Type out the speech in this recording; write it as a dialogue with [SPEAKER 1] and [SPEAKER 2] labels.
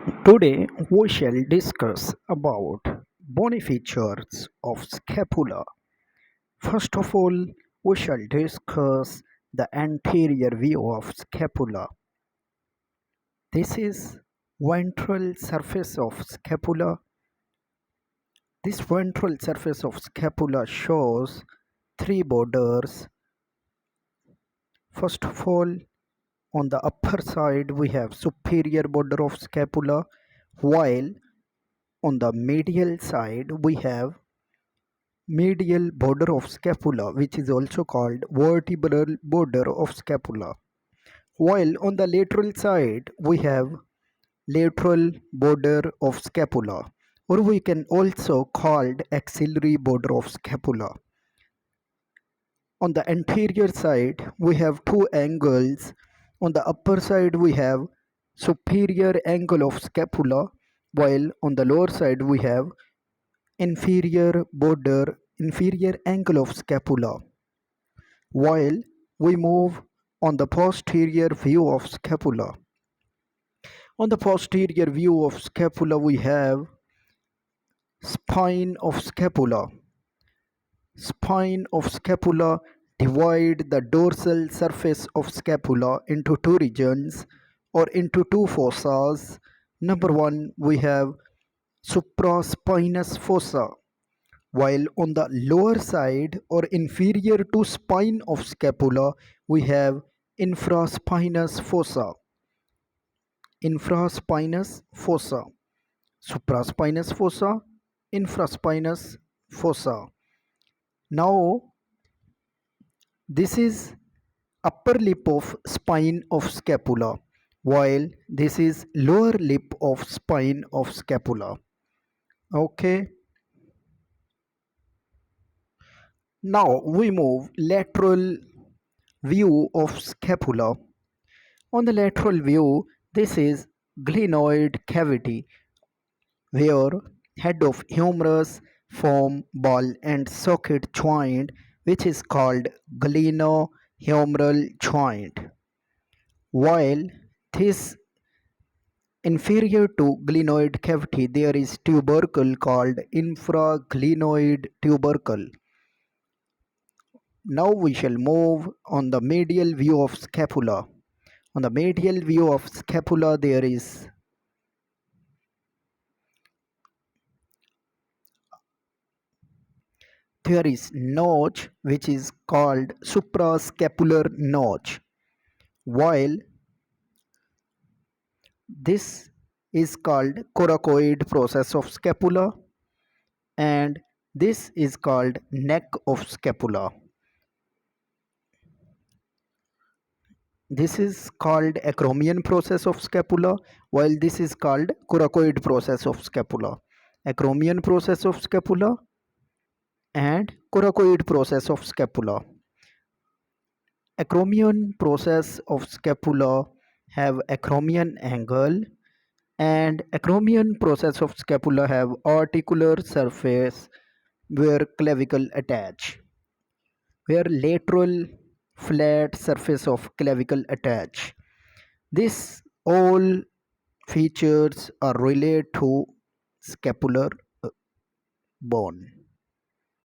[SPEAKER 1] Today we shall discuss about bony features of scapula. First of all, we shall discuss the anterior view of scapula. This is ventral surface of scapula. This ventral surface of scapula shows three borders. First of all, on the upper side we have superior border of scapula, while on the medial side we have medial border of scapula, which is also called vertebral border of scapula, while on the lateral side we have lateral border of scapula, or we can also called axillary border of scapula. On the anterior side we have two angles. On the upper side we have superior angle of scapula, while on the lower side we have inferior angle of scapula. While we move on the posterior view of scapula. On the posterior view of scapula we have spine of scapula. Spine of scapula divide the dorsal surface of scapula into two regions or into two fossas. Number one, we have supraspinous fossa, while on the lower side or inferior to spine of scapula we have infraspinous fossa. Infraspinous fossa, supraspinous fossa, infraspinous fossa. Now this is upper lip of spine of scapula, while this is lower lip of spine of scapula. Okay. Now we move lateral view of scapula. On the lateral view, this is glenoid cavity where head of humerus form ball and socket joint, which is called glenohumeral joint, while this inferior to glenoid cavity there is tubercle called infraglenoid tubercle. Now we shall move on the medial view of scapula. On the medial view of scapula there is notch which is called suprascapular notch, while this is called coracoid process of scapula, and this is called neck of scapula. This is called acromion process of scapula, while this is called coracoid process of scapula. Acromion process of scapula and coracoid process of scapula. Acromion process of scapula have acromion angle, and acromion process of scapula have articular surface where clavicle attach, where lateral flat surface of clavicle attach. This all features are related to scapular bone.